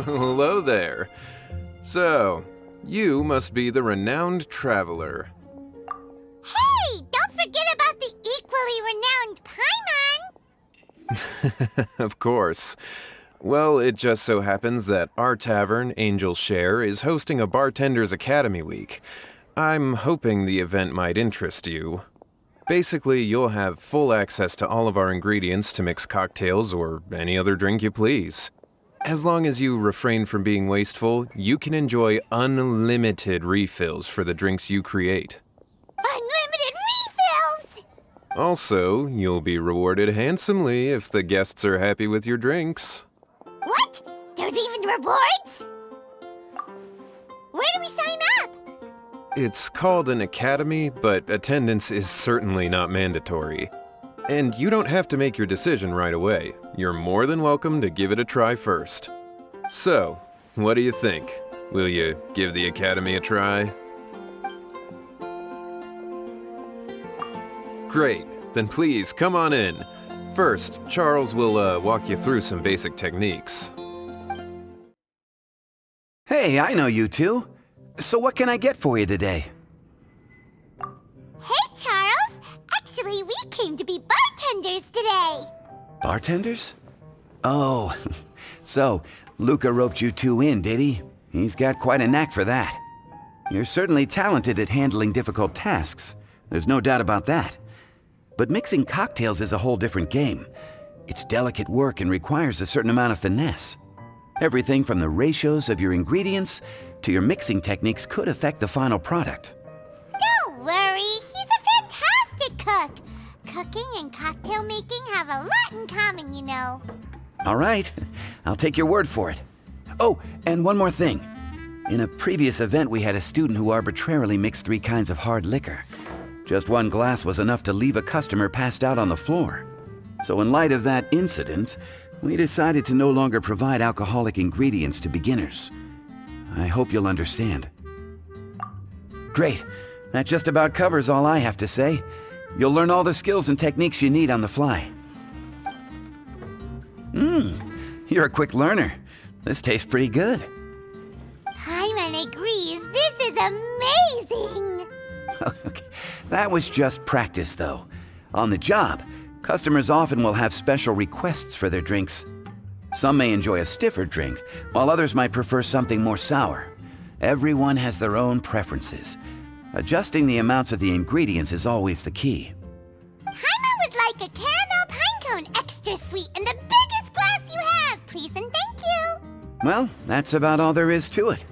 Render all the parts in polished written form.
Hello there. So, you must be the renowned traveler. Hey, don't forget about the equally renowned Paimon! Of course. Well, it just so happens that our tavern, Angel's Share, is hosting a Bartender's Academy Week. I'm hoping the event might interest you. Basically, you'll have full access to all of our ingredients to mix cocktails or any other drink you please. As long as you refrain from being wasteful, you can enjoy unlimited refills for the drinks you create. Unlimited refills! Also, you'll be rewarded handsomely if the guests are happy with your drinks. What? There's even rewards? Where do we sign up? It's called an academy, but attendance is certainly not mandatory. And you don't have to make your decision right away. You're more than welcome to give it a try first. So, what do you think? Will you give the academy a try? Great, then please come on in. First, Charles will walk you through some basic techniques. Hey, I know you two. So what can I get for you today? Hey, Charles! Actually, we came to be bartenders today! Bartenders? Oh, so Luca roped you two in, did he? He's got quite a knack for that. You're certainly talented at handling difficult tasks. There's no doubt about that. But mixing cocktails is a whole different game. It's delicate work and requires a certain amount of finesse. Everything from the ratios of your ingredients to your mixing techniques could affect the final product. Don't worry, he's a fantastic cook! Cooking and cocktail making have a lot in common, you know. All right, I'll take your word for it. Oh, and one more thing. In a previous event, we had a student who arbitrarily mixed 3 kinds of hard liquor. Just one glass was enough to leave a customer passed out on the floor. So in light of that incident, we decided to no longer provide alcoholic ingredients to beginners. I hope you'll understand. Great. That just about covers all I have to say. You'll learn all the skills and techniques you need on the fly. You're a quick learner. This tastes pretty good. Paimon agrees, this is amazing! Okay. That was just practice, though. On the job, customers often will have special requests for their drinks. Some may enjoy a stiffer drink, while others might prefer something more sour. Everyone has their own preferences. Adjusting the amounts of the ingredients is always the key. Paimon would like a caramel pine cone extra sweet in the biggest glass you have, please and thank you! Well, that's about all there is to it.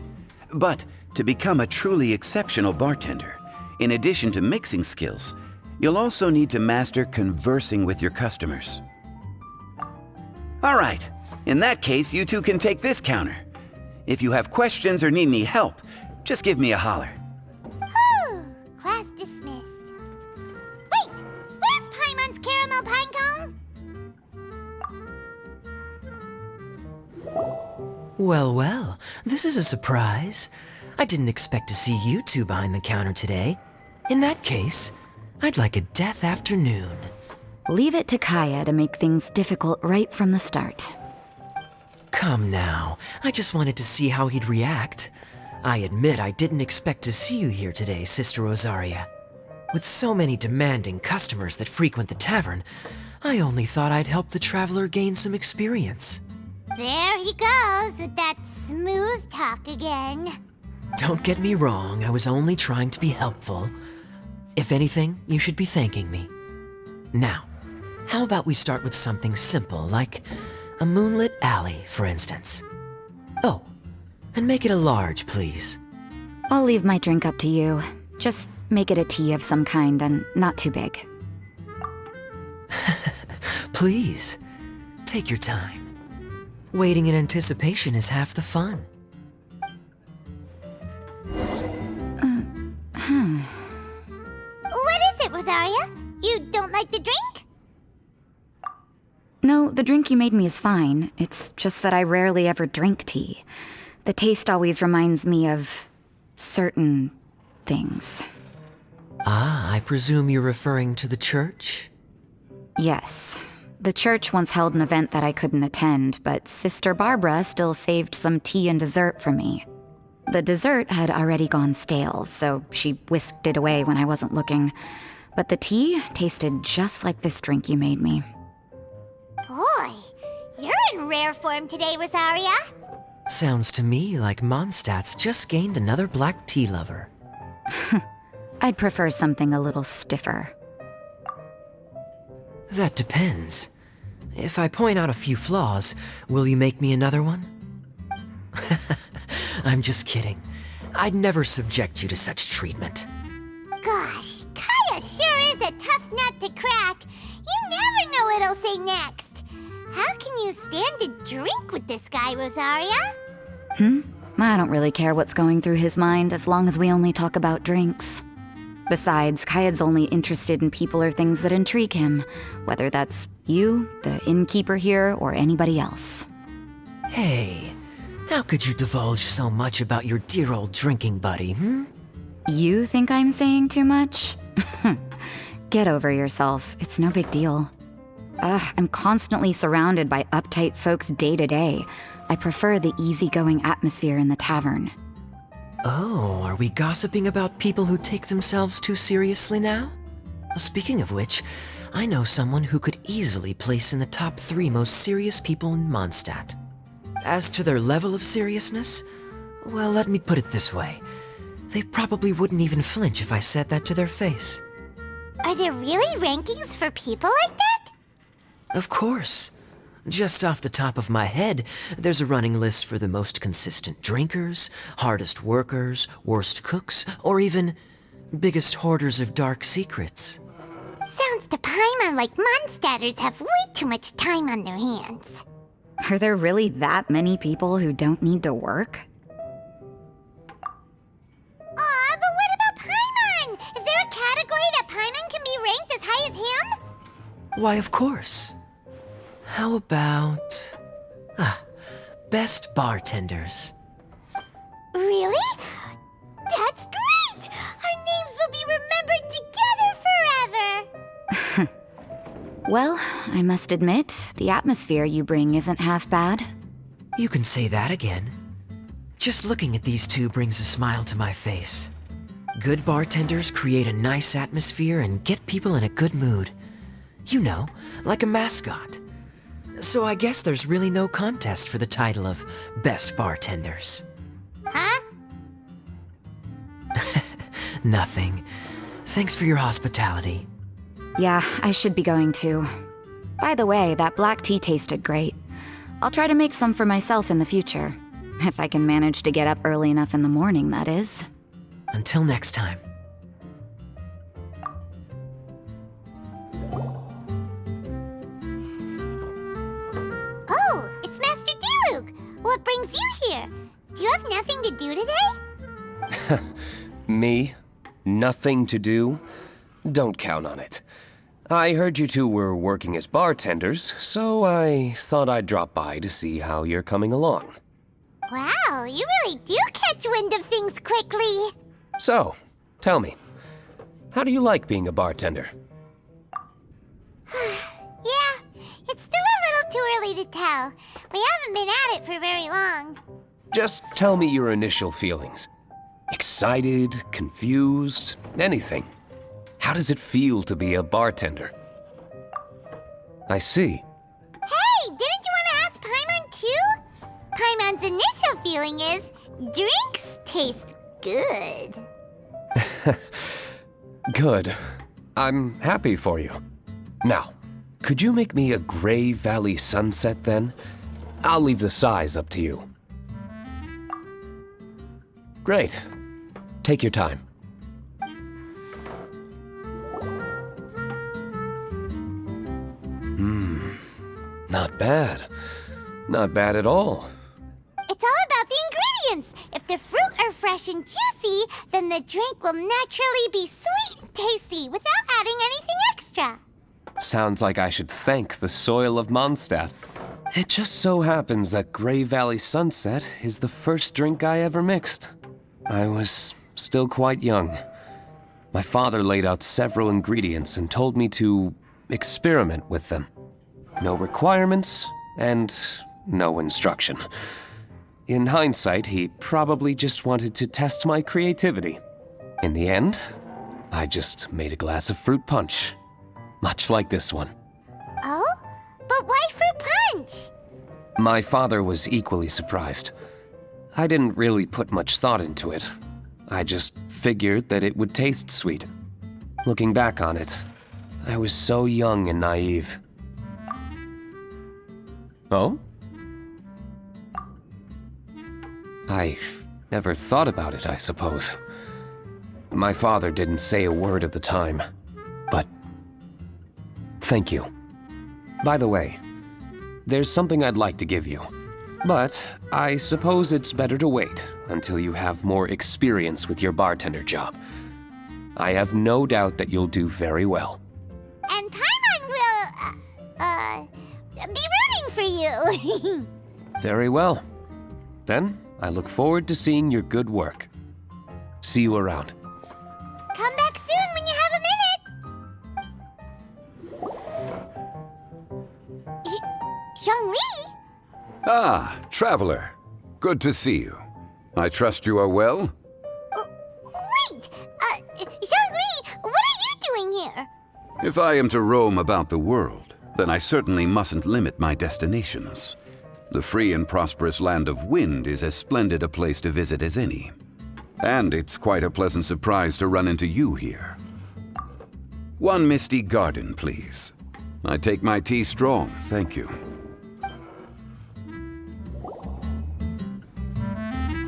But to become a truly exceptional bartender, in addition to mixing skills, you'll also need to master conversing with your customers. All right, in that case, you two can take this counter. If you have questions or need any help, just give me a holler. Whew, class dismissed. Wait, where's Paimon's caramel pine cone? Well, well, this is a surprise. I didn't expect to see you two behind the counter today. In that case, I'd like a death afternoon. Leave it to Kaya to make things difficult right from the start. Come now, I just wanted to see how he'd react. I admit I didn't expect to see you here today, Sister Rosaria. With so many demanding customers that frequent the tavern, I only thought I'd help the traveler gain some experience. There he goes with that smooth talk again. Don't get me wrong, I was only trying to be helpful. If anything, you should be thanking me. Now, how about we start with something simple, like a moonlit alley, for instance? Oh, and make it a large, please. I'll leave my drink up to you. Just make it a tea of some kind and not too big. Please, take your time. Waiting in anticipation is half the fun. What is it, Rosaria? You don't like the drink? No, the drink you made me is fine. It's just that I rarely ever drink tea. The taste always reminds me of certain things. Ah, I presume you're referring to the church? Yes. The church once held an event that I couldn't attend, but Sister Barbara still saved some tea and dessert for me. The dessert had already gone stale, so she whisked it away when I wasn't looking. But the tea tasted just like this drink you made me. Boy, you're in rare form today, Rosaria. Sounds to me like Mondstadt's just gained another black tea lover. I'd prefer something a little stiffer. That depends. If I point out a few flaws, will you make me another one? I'm just kidding. I'd never subject you to such treatment. Gosh, Kaya sure is a tough nut to crack. You never know what he'll say next. How can you stand to drink with this guy, Rosaria? I don't really care what's going through his mind as long as we only talk about drinks. Besides, Kayad's only interested in people or things that intrigue him, whether that's you, the innkeeper here, or anybody else. Hey, how could you divulge so much about your dear old drinking buddy, You think I'm saying too much? Get over yourself. It's no big deal. I'm constantly surrounded by uptight folks day to day. I prefer the easygoing atmosphere in the tavern. Oh, are we gossiping about people who take themselves too seriously now? Speaking of which, I know someone who could easily place in the top 3 most serious people in Mondstadt. As to their level of seriousness, well, let me put it this way. They probably wouldn't even flinch if I said that to their face. Are there really rankings for people like that? Of course. Just off the top of my head, there's a running list for the most consistent drinkers, hardest workers, worst cooks, or even biggest hoarders of dark secrets. Sounds to Paimon like Mondstadters have way too much time on their hands. Are there really that many people who don't need to work? Aw, but what about Paimon? Is there a category that Paimon can be ranked as high as him? Why, of course. How about... best bartenders. Really? That's great! Our names will be remembered together forever! Well, I must admit, the atmosphere you bring isn't half bad. You can say that again. Just looking at these two brings a smile to my face. Good bartenders create a nice atmosphere and get people in a good mood. You know, like a mascot. So I guess there's really no contest for the title of Best Bartenders. Huh? Nothing. Thanks for your hospitality. Yeah, I should be going too. By the way, that black tea tasted great. I'll try to make some for myself in the future. If I can manage to get up early enough in the morning, that is. Until next time. Oh, it's Master Diluc! What brings you here? Do you have nothing to do today? Me? Nothing to do? Don't count on it. I heard you two were working as bartenders, so I thought I'd drop by to see how you're coming along. Wow, you really do catch wind of things quickly. So, tell me, how do you like being a bartender? Yeah, it's still a little too early to tell. We haven't been at it for very long. Just tell me your initial feelings. Excited, confused, anything. How does it feel to be a bartender? I see. Hey, didn't you want to ask Paimon too? Paimon's initial feeling is, drinks taste good. Good. I'm happy for you. Now, could you make me a Gray Valley sunset then? I'll leave the size up to you. Great. Take your time. Not bad. Not bad at all. It's all about the ingredients. If the fruit are fresh and juicy, then the drink will naturally be sweet and tasty without adding anything extra. Sounds like I should thank the soil of Mondstadt. It just so happens that Gray Valley Sunset is the first drink I ever mixed. I was still quite young. My father laid out several ingredients and told me to experiment with them. no requirements, and no instruction. In hindsight, he probably just wanted to test my creativity. In the end, I just made a glass of fruit punch. Much like this one. Oh? But why fruit punch? My father was equally surprised. I didn't really put much thought into it. I just figured that it would taste sweet. Looking back on it, I was so young and naive. Oh? I never thought about it, I suppose. My father didn't say a word at the time, but thank you. By the way, there's something I'd like to give you, but I suppose it's better to wait until you have more experience with your bartender job. I have no doubt that you'll do very well. And Paimon will, be rooting for you. Very well. Then, I look forward to seeing your good work. See you around. Come back soon when you have a minute. Zhongli? Ah, traveler. Good to see you. I trust you are well? Wait! Zhongli, what are you doing here? If I am to roam about the world, then I certainly mustn't limit my destinations. The free and prosperous land of Wind is as splendid a place to visit as any. And it's quite a pleasant surprise to run into you here. One misty garden, please. I take my tea strong, thank you.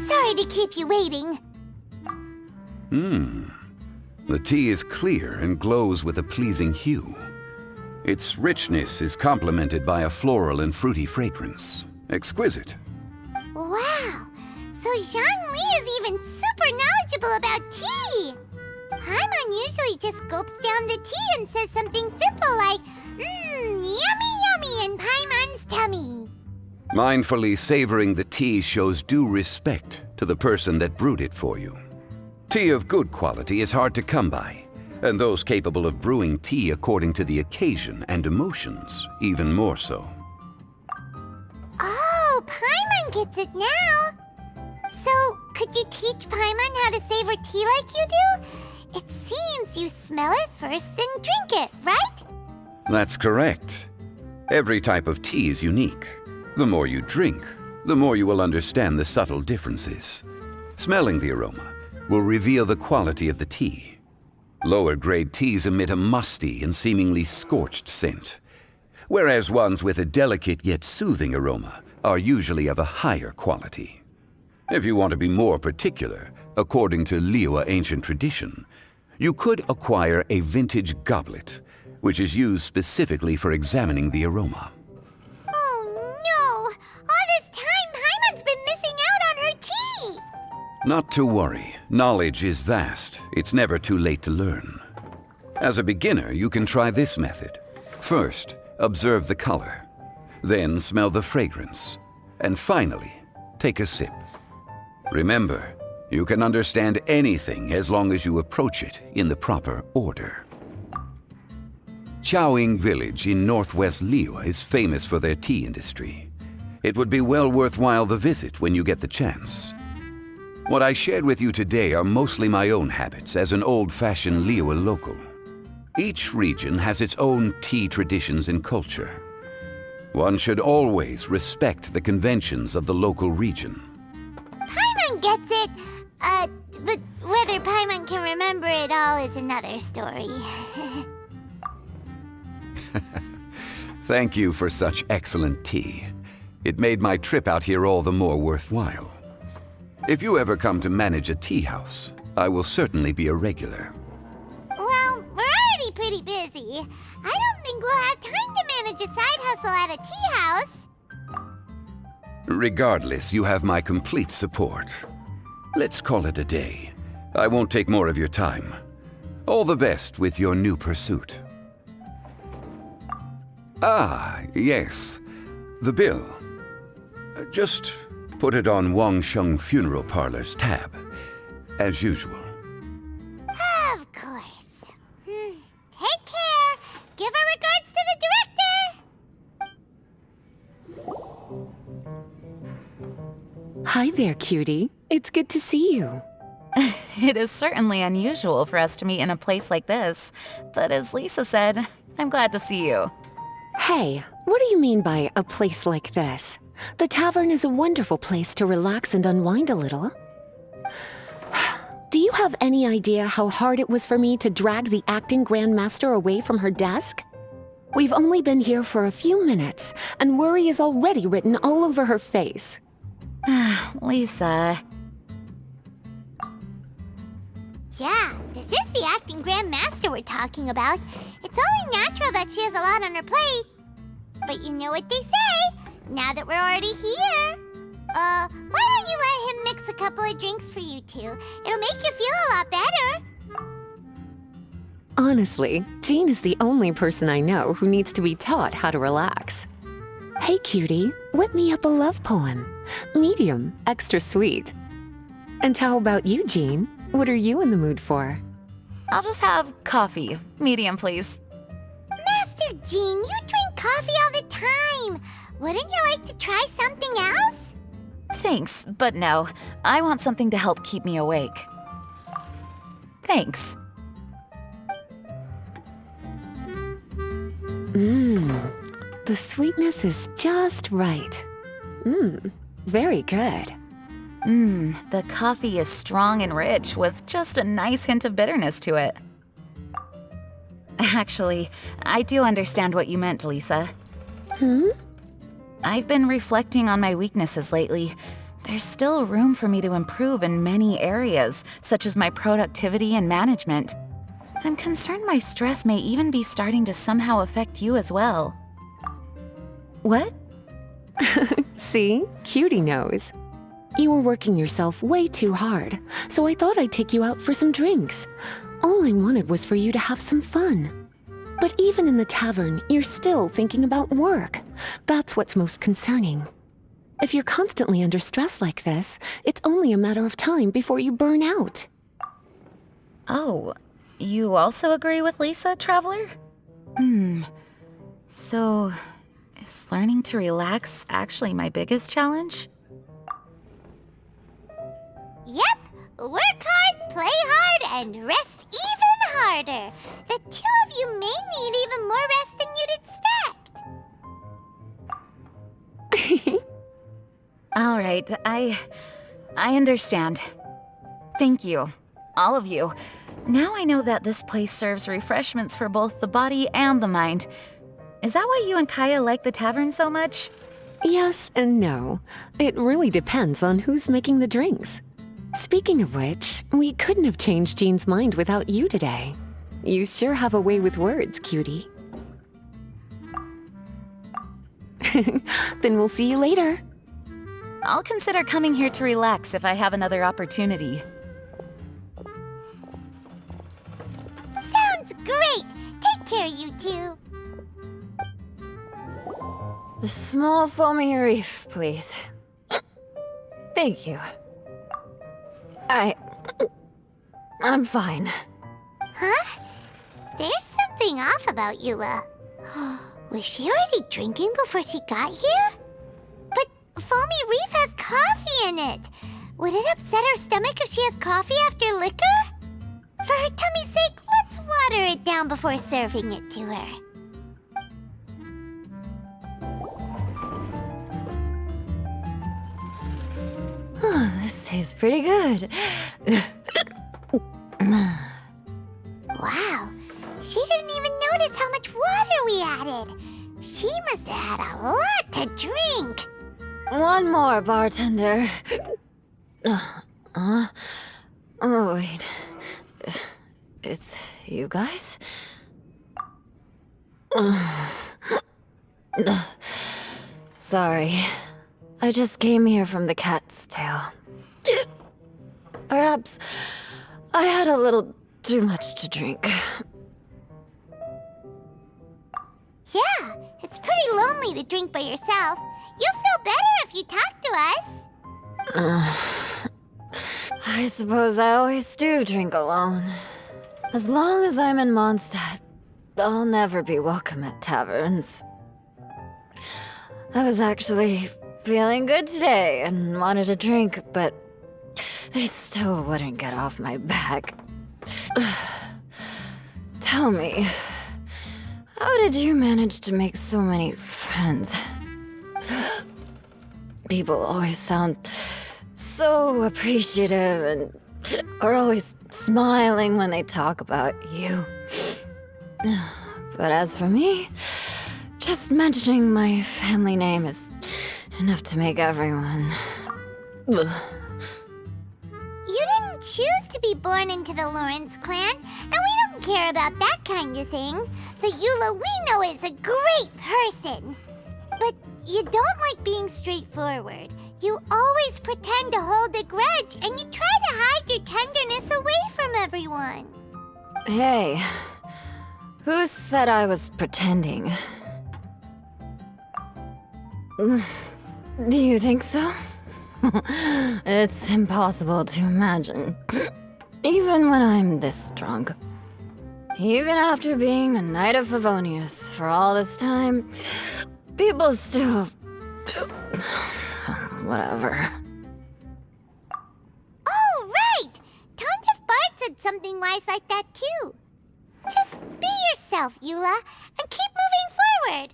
Sorry to keep you waiting. The tea is clear and glows with a pleasing hue. Its richness is complemented by a floral and fruity fragrance. Exquisite. Wow! So Zhongli is even super knowledgeable about tea! Paimon usually just gulps down the tea and says something simple like, yummy yummy in Paimon's tummy. Mindfully savoring the tea shows due respect to the person that brewed it for you. Tea of good quality is hard to come by, and those capable of brewing tea according to the occasion and emotions, even more so. Oh, Paimon gets it now! So, could you teach Paimon how to savor tea like you do? It seems you smell it first then drink it, right? That's correct. Every type of tea is unique. The more you drink, the more you will understand the subtle differences. Smelling the aroma will reveal the quality of the tea. Lower grade teas emit a musty and seemingly scorched scent, whereas ones with a delicate yet soothing aroma are usually of a higher quality. If you want to be more particular, according to Liyue ancient tradition, you could acquire a vintage goblet, which is used specifically for examining the aroma. Oh no! All this time Paimon's been missing out on her tea! Not to worry, knowledge is vast. It's never too late to learn. As a beginner, you can try this method. First, observe the color. Then smell the fragrance. And finally, take a sip. Remember, you can understand anything as long as you approach it in the proper order. Chaoying Village in northwest Liyue is famous for their tea industry. It would be well worthwhile the visit when you get the chance. What I shared with you today are mostly my own habits as an old-fashioned Liyue local. Each region has its own tea traditions and culture. One should always respect the conventions of the local region. Paimon gets it, but whether Paimon can remember it all is another story. Thank you for such excellent tea. It made my trip out here all the more worthwhile. If you ever come to manage a tea house, I will certainly be a regular. Well, we're already pretty busy. I don't think we'll have time to manage a side hustle at a tea house. Regardless, you have my complete support. Let's call it a day. I won't take more of your time. All the best with your new pursuit. Ah, yes. The bill. Just put it on Wangsheng Funeral Parlor's tab, as usual. Of course. Take care. Give our regards to the director. Hi there, cutie. It's good to see you. It is certainly unusual for us to meet in a place like this, but as Lisa said, I'm glad to see you. Hey, what do you mean by a place like this? The tavern is a wonderful place to relax and unwind a little. Do you have any idea how hard it was for me to drag the acting grandmaster away from her desk? We've only been here for a few minutes, and worry is already written all over her face. Lisa. Yeah, this is the acting grandmaster we're talking about. It's only natural that she has a lot on her plate. But you know what they say, now that we're already here. Why don't you let him mix a couple of drinks for you two? It'll make you feel a lot better. Honestly, Jean is the only person I know who needs to be taught how to relax. Hey, cutie, whip me up a love poem. Medium, extra sweet. And how about you, Jean? What are you in the mood for? I'll just have coffee. Medium, please. Master Jean, you drink coffee all the time. Wouldn't you like to try something else? Thanks, but no. I want something to help keep me awake. Thanks. The sweetness is just right. Very good. The coffee is strong and rich with just a nice hint of bitterness to it. Actually, I do understand what you meant, Lisa. I've been reflecting on my weaknesses lately. There's still room for me to improve in many areas, such as my productivity and management. I'm concerned my stress may even be starting to somehow affect you as well. What? See? Cutie knows. You were working yourself way too hard, so I thought I'd take you out for some drinks. All I wanted was for you to have some fun. But even in the tavern, you're still thinking about work. That's what's most concerning. If you're constantly under stress like this, it's only a matter of time before you burn out. Oh, you also agree with Lisa, Traveler? So, is learning to relax actually my biggest challenge? Yep, work hard, play hard, and rest even harder. The two of you may need even more rest than you'd expect. All right, I understand. Thank you, all of you. Now I know that this place serves refreshments for both the body and the mind. Is that why you and Kaya like the tavern so much? Yes and no. It really depends on who's making the drinks. Speaking of which, we couldn't have changed Jean's mind without you today. You sure have a way with words, cutie. Then we'll see you later. I'll consider coming here to relax if I have another opportunity. Sounds great! Take care, you two. A small foamy reef, please. Thank you. I'm fine. Huh? There's something off about Eula. Was she already drinking before she got here? But Foamy Reef has coffee in it. Would it upset her stomach if she has coffee after liquor? For her tummy's sake, let's water it down before serving it to her. This tastes pretty good. Wow, she didn't even notice how much water we added. She must have had a lot to drink. One more, bartender. Oh, wait. It's you guys? Sorry. I just came here from the cat's tail. Perhaps I had a little too much to drink. Yeah, it's pretty lonely to drink by yourself. You'll feel better if you talk to us. I suppose I always do drink alone. As long as I'm in Mondstadt, I'll never be welcome at taverns. I was actually feeling good today and wanted a drink, but they still wouldn't get off my back. Tell me, how did you manage to make so many friends? People always sound so appreciative and are always smiling when they talk about you. But as for me, just mentioning my family name is enough to make everyone... You didn't choose to be born into the Lawrence clan, and we don't care about that kind of thing. The Eula we know is a great person. But you don't like being straightforward. You always pretend to hold a grudge, and you try to hide your tenderness away from everyone. Hey, who said I was pretending? Do you think so? It's impossible to imagine. Even when I'm this drunk. Even after being a Knight of Favonius for all this time, people still... Whatever. Oh, right! Tons of Bart said something wise like that, too. Just be yourself, Eula, and keep moving forward.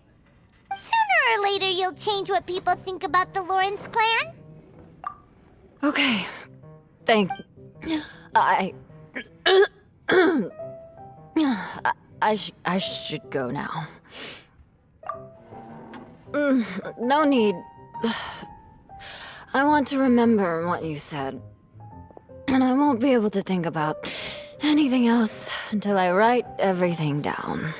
Sooner or later, you'll change what people think about the Lawrence clan. Okay. I should go now. No need. I want to remember what you said. And I won't be able to think about anything else until I write everything down.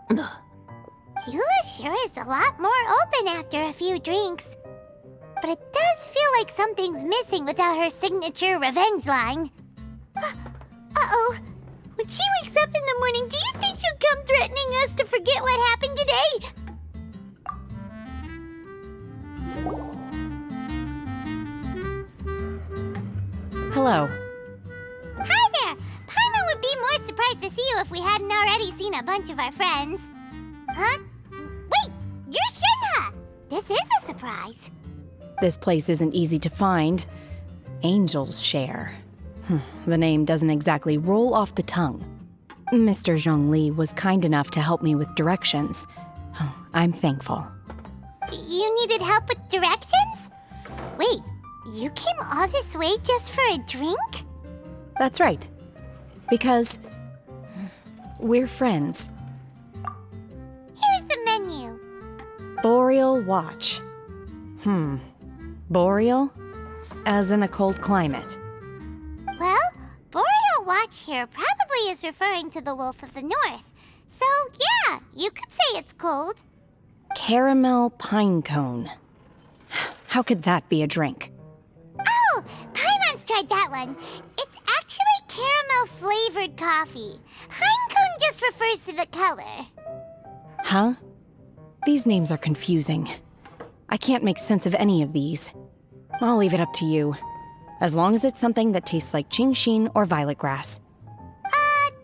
Eula sure is a lot more open after a few drinks. But it does feel like something's missing without her signature revenge line. Uh-oh. When she wakes up in the morning, do you think she'll come threatening us to forget what happened today? Hello. Hi there! Paimon would be more surprised to see you if we hadn't already seen a bunch of our friends. Huh? Wait! You're Shinha! This is a surprise. This place isn't easy to find. Angel's Share. The name doesn't exactly roll off the tongue. Mr. Zhongli was kind enough to help me with directions. I'm thankful. You needed help with directions? Wait, you came all this way just for a drink? That's right. Because we're friends. Here's the menu. Boreal Watch. Boreal? As in a cold climate. Well, Boreal Watch here probably is referring to the Wolf of the North. So, yeah, you could say it's cold. Caramel pine cone. How could that be a drink? Oh, Paimon's tried that one. It's actually caramel-flavored coffee. Pine cone just refers to the color. Huh? These names are confusing. I can't make sense of any of these. I'll leave it up to you. As long as it's something that tastes like Genshin or violet grass.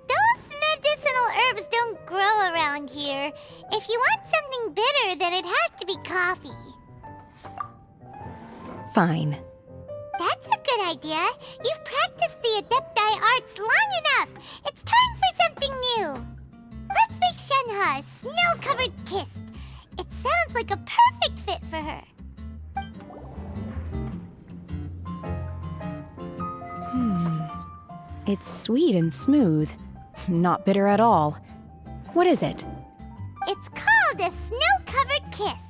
Those medicinal herbs don't grow around here. If you want something bitter, then it has to be coffee. Fine. That's a good idea. You've practiced the Adepti arts long enough. It's time for something new. Let's make Shenhe a snow-covered kiss. It sounds like a perfect fit for her. It's sweet and smooth. Not bitter at all. What is it? It's called a snow-covered kiss.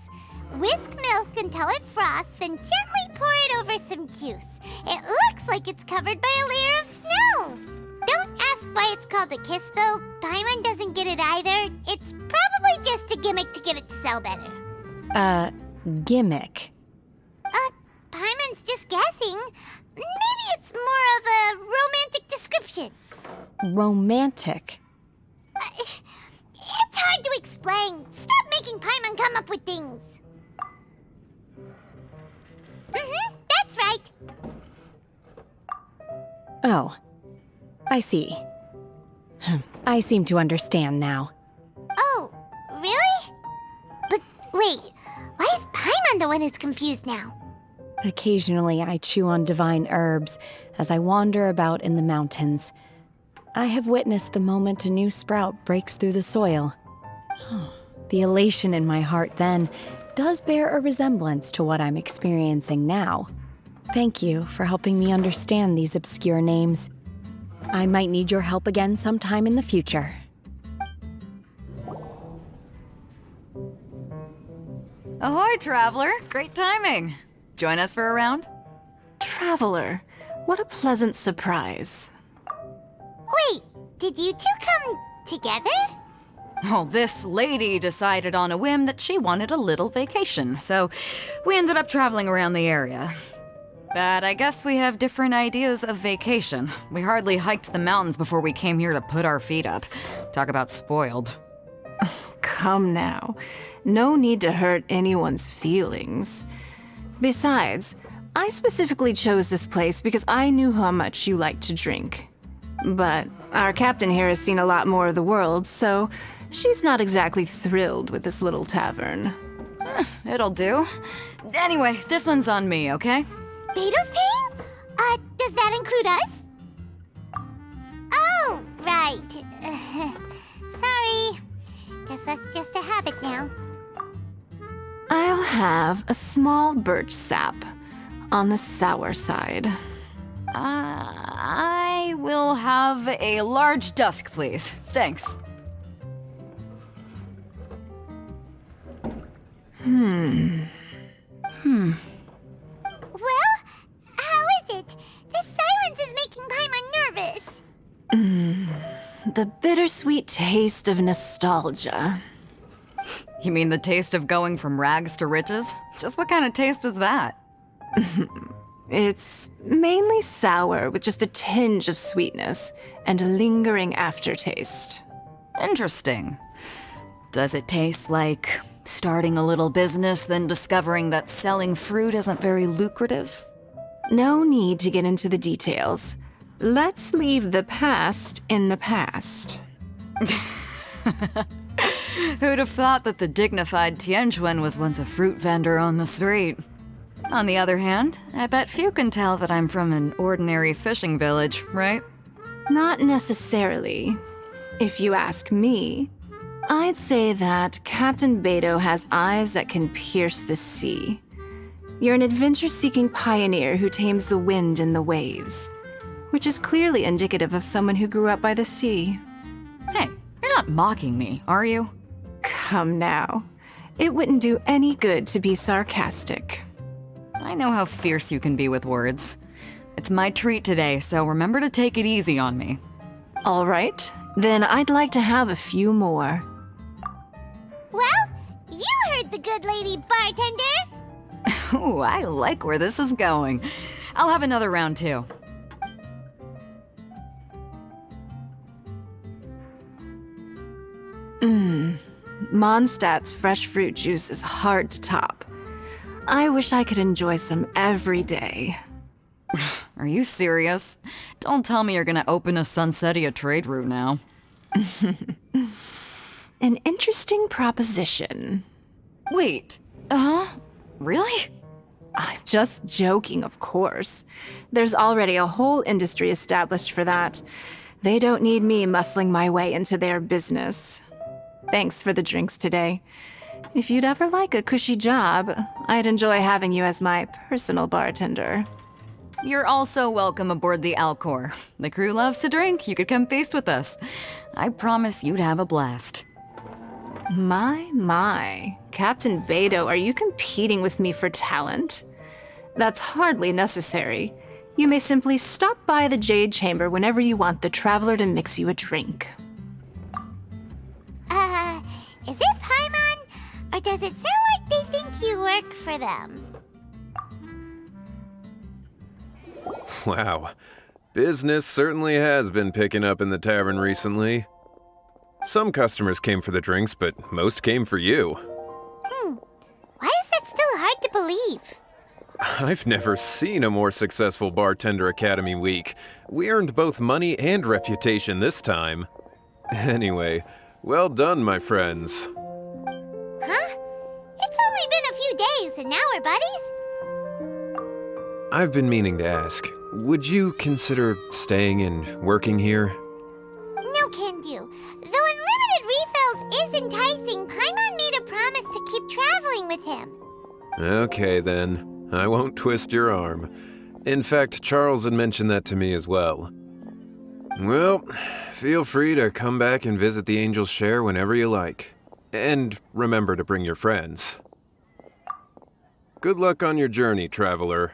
Whisk milk until it frosts, then gently pour it over some juice. It looks like it's covered by a layer of snow. Don't ask why it's called a kiss, though. Paimon doesn't get it either. It's probably just a gimmick to get it to sell better. Gimmick. Paimon's just guessing. Maybe it's more of a romantic description. Romantic. It's hard to explain. Stop making Paimon come up with things. That's right. Oh. I see. I seem to understand now. Oh, really? But wait, why is one who's confused now. Occasionally, I chew on divine herbs as I wander about in the mountains. I have witnessed the moment a new sprout breaks through the soil. The elation in my heart then does bear a resemblance to what I'm experiencing now. Thank you for helping me understand these obscure names. I might need your help again sometime in the future. Ahoy, traveler! Great timing. Join us for a round? Traveler, what a pleasant surprise. Wait, did you two come together? Well, this lady decided on a whim that she wanted a little vacation, so we ended up traveling around the area. But I guess we have different ideas of vacation. We hardly hiked the mountains before we came here to put our feet up. Talk about spoiled. Come now. No need to hurt anyone's feelings. Besides, I specifically chose this place because I knew how much you like to drink. But our captain here has seen a lot more of the world, so she's not exactly thrilled with this little tavern. It'll do. Anyway, this one's on me, okay? Beto's paying? Does that include us? Oh, right. Sorry. Guess that's just a habit now. I'll have a small birch sap on the sour side. I will have a large dusk, please. Thanks. Well, how is it? This silence is making Paimon nervous. The bittersweet taste of nostalgia. You mean the taste of going from rags to riches? Just what kind of taste is that? It's mainly sour with just a tinge of sweetness and a lingering aftertaste. Interesting. Does it taste like starting a little business, then discovering that selling fruit isn't very lucrative? No need to get into the details. Let's leave the past in the past. Who'd have thought that the dignified Tianquan was once a fruit vendor on the street? On the other hand, I bet few can tell that I'm from an ordinary fishing village, right? Not necessarily. If you ask me, I'd say that Captain Beto has eyes that can pierce the sea. You're an adventure-seeking pioneer who tames the wind and the waves, which is clearly indicative of someone who grew up by the sea. Hey, you're not mocking me, are you? Come now. It wouldn't do any good to be sarcastic. I know how fierce you can be with words. It's my treat today, so remember to take it easy on me. All right, then I'd like to have a few more. Well, you heard the good lady, bartender. Ooh, I like where this is going. I'll have another round too. Mondstadt's fresh fruit juice is hard to top. I wish I could enjoy some every day. Are you serious? Don't tell me you're gonna open a Sunsetia trade route now. An interesting proposition. Wait, really? I'm just joking, of course. There's already a whole industry established for that. They don't need me muscling my way into their business. Thanks for the drinks today. If you'd ever like a cushy job, I'd enjoy having you as my personal bartender. You're also welcome aboard the Alcor. The crew loves to drink. You could come feast with us. I promise you'd have a blast. My. Captain Beto, are you competing with me for talent? That's hardly necessary. You may simply stop by the Jade Chamber whenever you want the Traveler to mix you a drink. Is it Paimon? Or does it sound like they think you work for them? Wow. Business certainly has been picking up in the tavern recently. Some customers came for the drinks, but most came for you. Why is that still hard to believe? I've never seen a more successful Bartender Academy week. We earned both money and reputation this time. Anyway, well done, my friends. Huh? It's only been a few days and now we're I've been meaning to ask, would you consider staying and working here? No can do. Though unlimited refills is enticing, Paimon made a promise to keep traveling with him. Okay then, I won't twist your arm. In fact, Charles had mentioned that to me as well. Well, feel free to come back and visit the Angel's Share whenever you like. And remember to bring your friends. Good luck on your journey, traveler.